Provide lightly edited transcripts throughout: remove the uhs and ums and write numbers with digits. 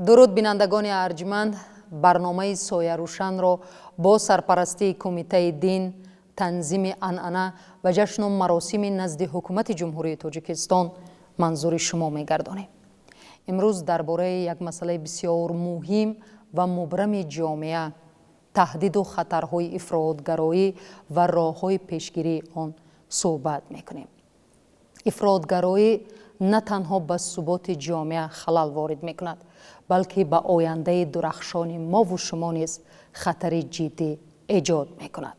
درود بینندگان ارجمند، برنامه سایه روشنро با سرپرستی کمیته دین، تنظیم عنعنه و جشن و مراسم نزد حکومت جمهوری تاجیکستان منظور شما می‌گردانیم. امروز درباره یک مسئله بسیار مهم و مبرم جامعه، تهدید و خطرهای افراطگرایی و راه‌های پیشگیری آن صحبت می‌کنیم. افراطگرایی نه تنها به ثبات جامعه خلل وارد می‌کند، بلکه به آینده درخشان ما و شما نیز خطر جدی ایجاد می‌کند.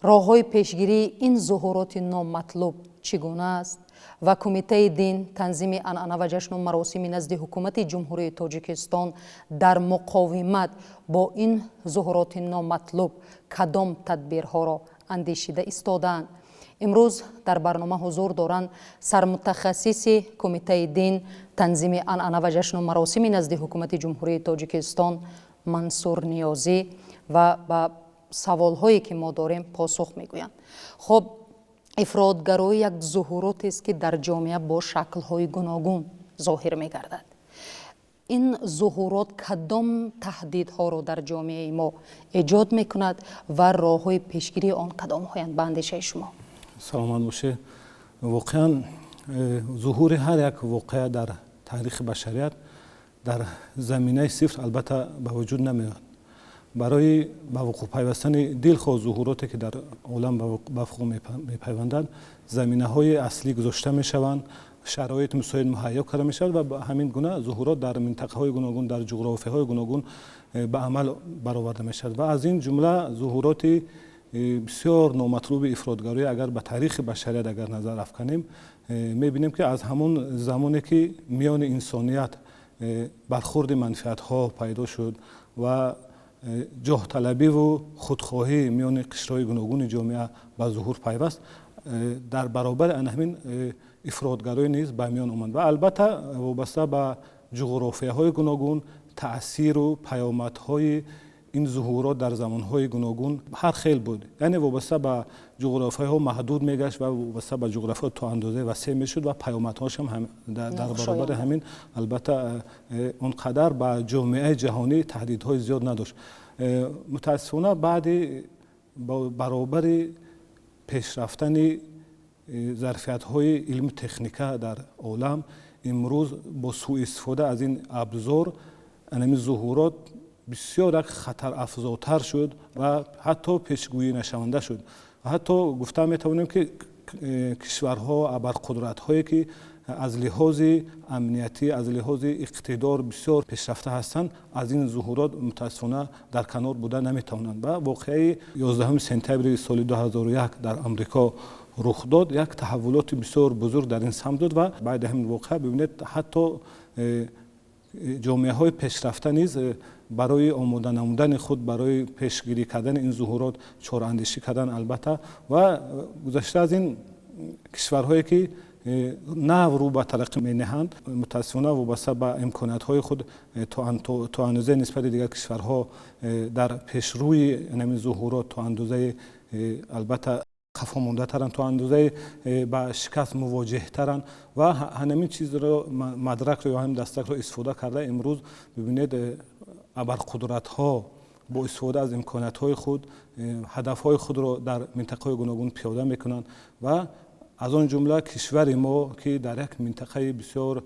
راه‌های پیشگیری این ظهورات نامطلوب چگونه است و کمیته دین، تنظیم عنعنه و جشن و مراسم نزد حکومت جمهوری تاجیکستان در مقاومت با این ظهورات نامطلوب کدام تدبیرها را اندیشیده ایستادند؟ امروز در برنامه حضور دارند سرمتخصص کمیته دین، تنظیم عنعنه و جشن و مراسم نزد حکومت جمهوری تاجیکستان منصور نیازی و با سوال‌هایی که ما داریم پاسخ می‌گویند. خب، افراطگرایی یک ظهورات است که در جامعه با شکل‌های گوناگون ظاهر می‌گردد. این ظهورات کدام تهدیدها را در جامعه ما ایجاد می‌کند و راه‌های پیشگیری آن کدام‌هایند به اندیشه شما؟ سلامت باشه. واقعا ظهور هر یک واقعه در تاریخ بشریت در زمینه صفر البته به وجود نمیاد. برای به وقوع پیوستن دلخواه ظهوراتی که در عالم به وقوع میپیوندند، زمینه های اصلی گذاشته میشوند، شرایط مساعد مهیا کرده میشود و به همین گونه ظهورات در منطقه های گوناگون، در جغرافی های گوناگون به عمل برآورده میشود و از این جمله ظهورات بسیار نامطلوب افراطگرایی اگر به تاریخ بشریت اگر نظر افکنیم، میبینیم که از همون زمانی که میان انسانیت برخورد منفعت ها پیدا شد و جاه طلبی و خودخواهی میان قشرهای گوناگون جامعه به ظهور پیوست، در برابر همین افراطگرایی نیز به میان آمد و البته وابسته به جغرافیه های گوناگون تأثیر و پیامدهای این ظهورات در زمانهای گوناگون هر خیل بود. یعنی وابسته به جغرافیه ها محدود میگشت و وابسته به جغرافیه تا اندازه وسیع میشد و پیامدهاش هم در برابر همین البته اونقدر به جامعه جهانی تهدیدهای زیاد نداشت. متاسفانه بعد برابر پیشرفتن ظرفیت‌های علم تکنیکه در عالم، امروز با سوء استفاده از این ابزار این ظهورات بسیار خطر افزاتر شد و حتی پیشگویی نشونده شد. و حتی گفته میتوانیم که کشورها ابرقدرت هایی که از لحاظ امنیتی، از لحاظ اقتدار بسیار پیشرفته هستند، از این ظهورات متاسفانه در کنار بودن نمیتوانند. و واقعه 11 سپتامبر سال 2001 در امریکا رخ داد، یک تحولات بسیار بزرگ در این سمت داد و بعد همین واقعه ببینید حتی جامعه های پیشرفته نیز برای آماده نمودن خود برای پیشگیری کردن این ظهورات چاراندیشی کردن البته و گذشته از این کشورهایی که نو رو به ترقی می نهند، متاسفانه وابسته به امکانات های خود تا اندازه نسبت دیگر کشورها در پیشروی این ظهورات تا اندازه البته خفا مانده ترن، تا اندازه با شکست مواجه ترن و همین چیز رو مدرک رو یا هم دستک رو استفاده کرده. امروز ببینید ابرقدرت ها با استفاده از امکانات های خود هدف های خود رو در منطقه گوناگون پیاده میکنند و از آن جمله کشور ما که در یک منطقه بسیار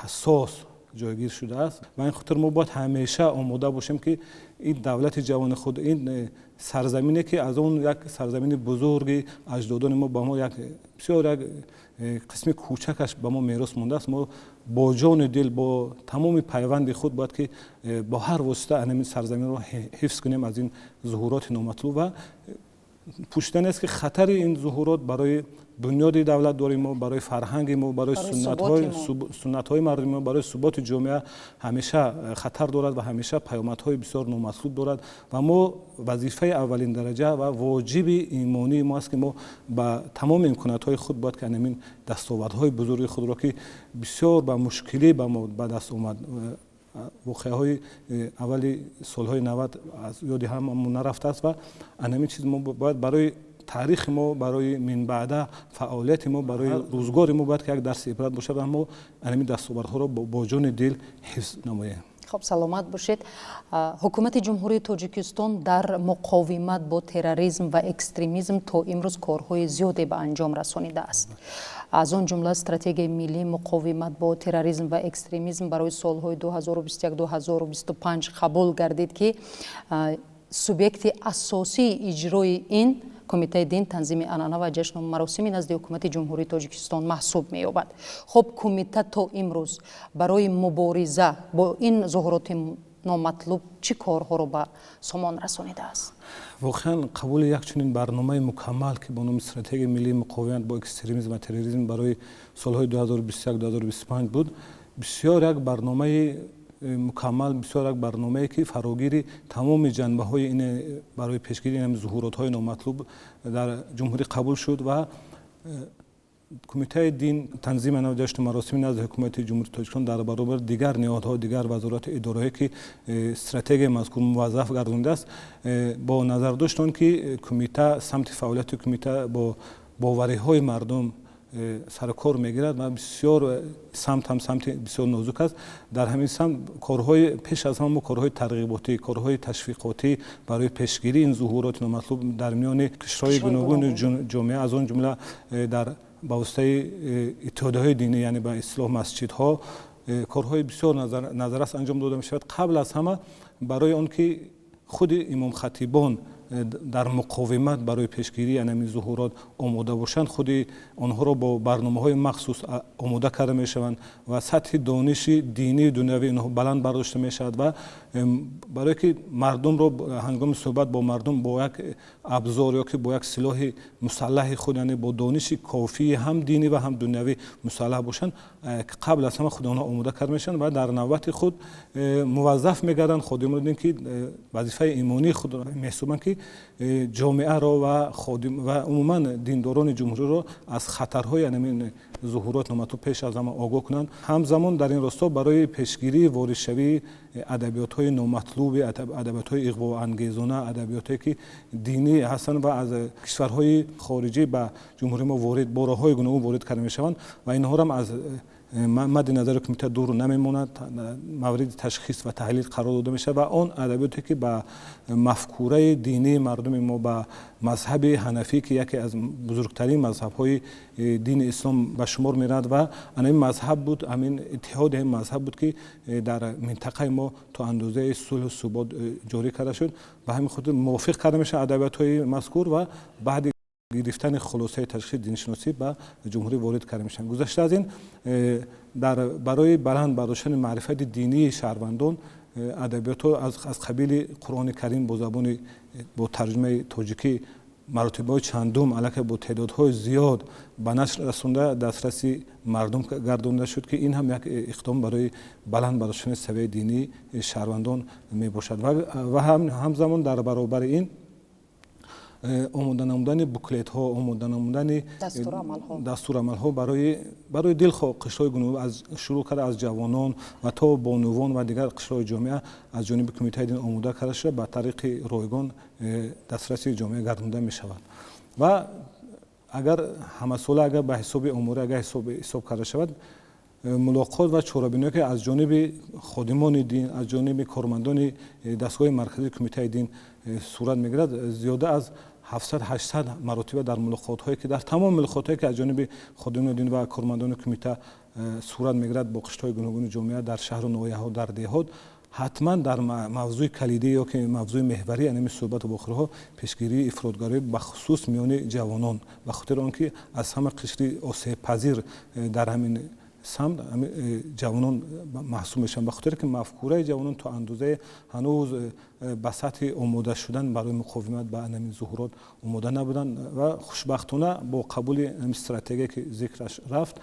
حساس جایگیر شده است و این خاطر ما باید همیشه آماده باشیم که این دولت جوان خود، این سرزمینی که از اون یک سرزمین بزرگی اجدادان ما با ما یک بسیار یک قسم کوچکش به ما میراث مونده است، ما با جان دل با تمام پیوند خود باید که با هر واسطه این سرزمین رو حفظ کنیم از این ظهورات نامطلوب و پوشیدن است که خطر این ظهورات برای بنیاد دولت داریم ما، برای فرهنگ ما، برای سنت های مردم ما، برای ثبات جامعه همیشه خطر دارد و همیشه پیامدهای بسیار نامطلوب دارد و ما وظیفه اولین درجه و واجب ایمانی ما است که ما با تمام امکانات های خود باید که همین دستاوردهای بزرگ خود را که بسیار با مشکلی به ما به دست آمد، واقعه های اولی سالهای 90 از یادی هم نرفته است و همین چیز ما باید برای تاریخ ما برای من بعد فعالیت ما برای روزگار ما باید که یک درس عبرت باشه و ما همین دستاوردها را با جان دل حفظ نماییم. خب سلامت باشید. حکومت جمهوری تاجیکستان در مقاومت با تروریسم و اکستریمیسم تا امروز کارهای زیادی به انجام رسانیده است. از آن جمله استراتژی ملی مقاومت با تروریسم و اکستریمیسم برای سالهای 2021-2025 قبول گردید که سوبیکت اساسی اجرای این کمیته دین تنظیم عنعنه و جشن و مراسم نزد حکومت جمهوری تاجیکستان محسوب می‌یابد. خب کمیته تا امروز برای مبارزه با این ظاهرات نامطلوب چه کارها را به سامان رسانیده است؟ واقعا قبول یک چنین برنامه مکمل که با نام استراتژی ملی مقاومت با اکستریمیسم و تروریسم برای سالهای 2021-2025 بود، بسیار یک برنامه مکمل، بسیار یک برنامه‌ای که فراگیر تمام جنبه‌های این برای پیشگیری این ظهورات‌های نامطلوب در جمهوری قبول شد و کمیته دین تنظیم عنعنه و جشن و مراسم نزد حکومت جمهوری تاجیکستان در برابر دیگر نهادها، دیگر وزارات اداره‌ای که استراتژی مذکور موظف گردانده است، با نظر داشتند که کمیته سمت فعالیت کمیته با باوری‌های مردم سرکار میگیرد و بسیار سمت بسیار نازک است. در همین سمت کارهای پیش از همه کارهای ترغیباتی، کارهای تشویقاتی برای پیشگیری این ظهورات نامطلوب در میان قشرهای گوناگون جامعه، از آن جمله در واسطه اتحادیه‌های دینی یعنی به اصطلاح مسجدها کارهای بسیار نظر است انجام داده می شود. قبل از همه برای آن که خود امام خطیبان در مقاومت برای پیشگیری این ظهورات آماده باشند، خود آنها را با برنامه‌های مخصوص آماده کرده می شوند و سطح دانش دینی دنیوی آنها بلند برداشته می شود و برای که مردم را هنگام صحبت با مردم با یک ابزار یا که با یک سلاح مسلح خود، یعنی با دانش کافی هم دینی و هم دنیوی مسلح باشند، قبل از همه خود آنها آماده کرده می شوند و در نوبت خود موظف می‌گردند خادمان دین که وظیفه ایمانی خود را محسوبند که جامعه را و خادم و عموما دینداران جمهوری را از خطرهای این ظهورات نامطلوب پیش از همه آگاه کنند. همزمان در این راستا برای پیشگیری وارد شوی ادبیات‌های نامطلوب، ادبیات‌های اغوا انگیزانه، ادبیاتی که دینی هستند و از کشورهای خارجی به جمهوری ما وارد با راه‌های گوناگون وارد کرده می‌شوند و اینها را از مد نظر کمیته دور نمیماند، مورد تشخیص و تحلیل قرار داده میشه و آن ادبیاتی که به مفکوره دینی مردم ما، به مذهب حنفی که یکی از بزرگترین مذهب‌های دین اسلام به شمار میرد و این مذهب بود، همین اتحاد این مذهب بود که در منطقه ما تا اندازه صلح و ثبات جاری کرده شد و همین خاطر موافق کرده میشه ادبیات‌های مذکور و بعد گرفتن خلاصه تشخیص دینشناسی به جمهوری وارد کرده میشن. گذشته از این برای بلند برداشتن معرفت دینی شهروندان ادبیات از قبیل قرآن کریم با زبان با ترجمه تاجیکی مراتب‌های چندم علاوه با تعدادهای زیاد به نشر رسانده دسترسی مردم گردانده شد که این هم یک اقدام برای بلند برداشتن سویه دینی شهروندان می باشد و همزمان در برابر این آماده نمودن بوکلت ها، آماده نمودن دستور عمل ها برای دلخواه قشرهای گوناگون از شروع کرده از جوانان و تا بانوان و دیگر قشرهای جامعه از جانب کمیته دین آماده کرده شده به طریق رایگان دسترسی جامعه گردانده می شود و اگر همه ساله اگر به حساب امور اگر حساب کرده شود ملاقات و چاره‌بینی که از جانب خادمان دین، از جانب کارمندان دستگاه مرکزی کمیته دین صورت میگیرد، زیاده از 700-800 مراتب در ملاقات هایی که در تمام ملاقات هایی که از جانب خادمان دین و کارمندان کمیته صورت میگیرد با قشرهای گوناگون جامعه در شهر و نواحی ها در دهات، حتما در موضوع کلیدی یا که موضوع محوری یعنی صحبت و باخرها پیشگیری افراطگری به خصوص میان جوانان به خاطر آنکه از همه قشری آسیب پذیر در همین سمت جوانان محسوب میشن به خاطر که مفکوره جوانان تا اندازه هنوز به سطح آماده شدن برای مقاومت به این ظهورات آماده نبودن و خوشبختانه با قبول این استراتژی که ذکرش رفت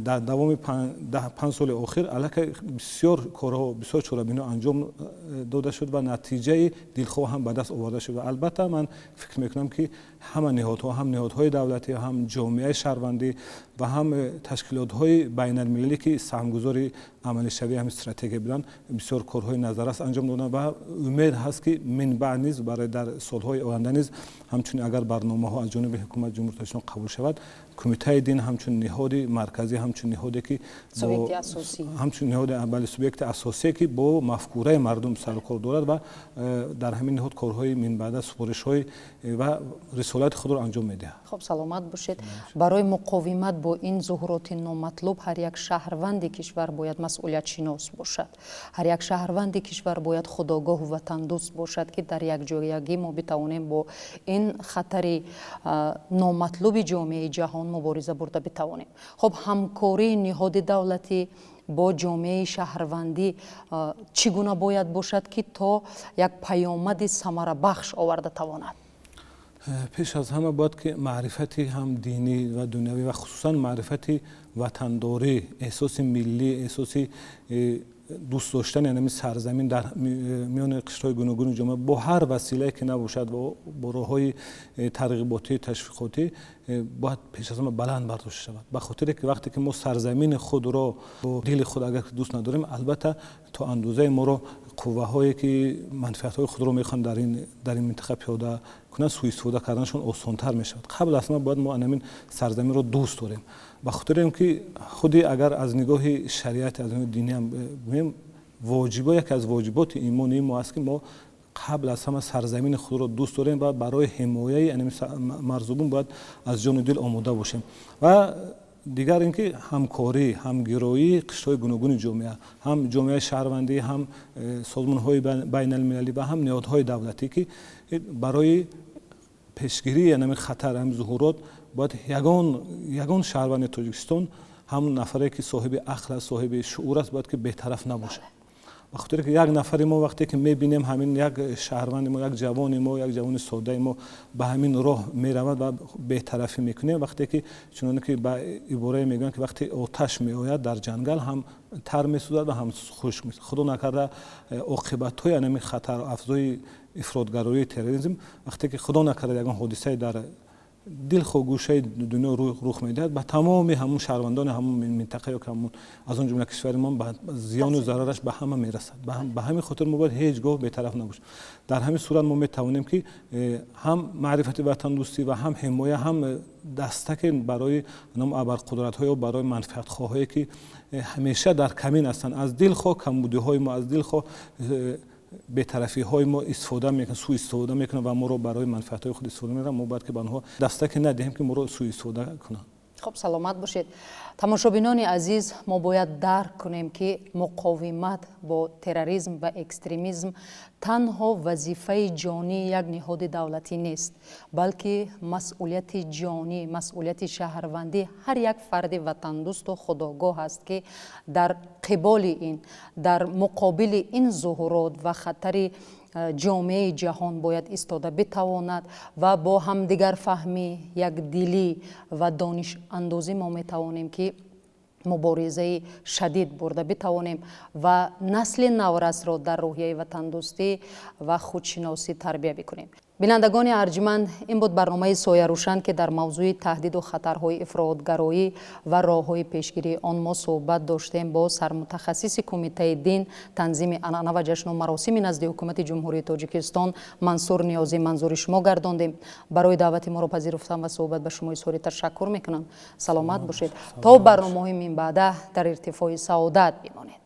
در دوام 5 سال اخیر علاوه بسیار کارها بسیار چاره‌بینی انجام داده شد و نتیجه دلخواه هم به دست آورده شد و البته من فکر میکنم که همه نهادها، هم نهادهای دولتی، هم جامعه شهروندی و هم تشکیلات‌های بین‌المللی که سهمگذار عمل شوی هم استراتژی بودن بسیار کارهای نظر است انجام دادن و امید هست که من بعد نیز برای در سالهای آینده نیز همچنین اگر برنامه‌ها از جانب حکومت جمهوری اسلامی قبول شود کمیته دین همچون نهاد مرکزی همچون نهادی که همچون نهاد اول سوبیکت اساسی که با مفکوره مردم سر و کار دارد و در همین نهاد کارهای من بعد سپارش‌های و رسالت خود را انجام می‌دهد. خب سلامت باشید. برای مقاومت با این ظهورات نامطلوب هر یک شهروند کشور باید مسئولیت شناس باشد. هر یک شهروند کشور باید خودآگاه و وطن دوست باشد که در یک جایگی ما بتوانیم با این خطر نامطلوب جامعه جهان مبارزه برده بتوانیم. خب همکاری نهاد دولتی با جامعه شهروندی چگونه باید باشد که تا یک پیامد ثمره بخش آورده تواند؟ پیش از همه باید که معرفتی هم دینی و دنیوی و خصوصا معرفتی وطنداری، احساس ملی، احساس دوست داشتن یعنی سرزمین در میان قشرهای گوناگون جامعه با هر وسیله که نباشد و با راه‌های ترغیباتی تشویقاتی باید پیش از همه بلند برداشته شود. به خاطر که وقتی که ما سرزمین خود را با دل خود اگر دوست نداریم البته تا اندازه ما را قوه‌هایی که منفعت‌های خود را می‌خوان در این منطقه پیاده کنند سوء استفاده کردنشون آسان‌تر می‌شود. قبل از همه باید ما همین سرزمین را دوست داریم. به خاطر اینکه خودی اگر از نگاه شریعت از نگاه دینی هم ببینیم واجبه یکی از واجبات ایمانی ما است که ما قبل از همه سرزمین خود را دوست داریم و برای حمایت یعنی مرزوبون باید از جان و دل آماده باشیم و دیگر اینکه همکاری، همگرایی قشرهای گوناگون جامعه، هم جامعه شهروندی، هم سازمان‌های بین‌المللی و هم نهادهای دولتی که برای پیشگیری یعنی خطر هم ظهورات باید یگان شهروند تاجیکستان همون نفری که صاحب عقل است، صاحب شعور است باید که بی‌طرف نباشه. به خاطر که یک نفر ما وقتی که می‌بینیم همین یک شهروند ما، یک جوان ما، یک جوان ساده ما به همین راه می‌رود و بی‌طرفی می‌کنه وقتی که چون که با عباره میگن که وقتی آتش میآید در جنگل هم تر می‌سوزد و هم خشک می‌شود. خدا نکرده عاقبت‌های همین خطر افزای افراطگرایی تروریسم وقتی که خدا نکرده یک حادثه در دل خو گوشه دنیا رخ میدهد به تمام همون شهروندان همون منطقه یا که همون از اون جمله کشور ما به زیان و ضررش به همه میرسد. به همین خاطر ما باید هیچگاه بی‌طرف نباشیم. در همین صورت ما میتوانیم که هم معرفت وطن دوستی و هم حمایت هم دستک برای نام ابرقدرت‌ها و برای منفعت خواهایی که همیشه در کمین هستند از دل خو کمبودی‌های ما از دل خو بی‌طرفی های ما استفاده میکنن، سوء استفاده میکنن و ما رو برای منفعت های خود استفاده میکنن. ما باید که به آنها دستک ندهیم که ما رو سوء استفاده کنن. خب سلامت باشید. تماشابینان عزیز، ما باید درک کنیم که مقاومت با تروریسم و اکستریمیسم تنها وظیفه جانی یک نهاد دولتی نیست، بلکه مسئولیت جانی، مسئولیت شهروندی هر یک فرد وطن دوست و خودآگاه است که در قبال این، در مقابل این ظهورات و خطر جامعه جهان باید ایستاده بتواند و با همدیگر فهمی یک دلی و دانش اندازی ما میتوانیم که مبارزه شدید برده بتوانیم و نسل نورس را در روحیه وطن دوستی و خودشناسی تربیت بکنیم. بینندگان ارجمند، این بود برنامه سایه روشن که در موضوع تهدید و خطرهای افراطگرایی و راههای پیشگیری آن ما صحبت داشتیم با سرمتخصص کمیته دین تنظیم عنعنه و جشن و مراسم نزد حکومت جمهوری تاجیکستان منصور نیازی منظور شما گرداندیم. برای دعوت ما را پذیرفتن و صحبت به شما اظهار تشکر میکنم. سلامت باشید. تا برنامه‌های من بعد در ارتفاع سعادت بمانید.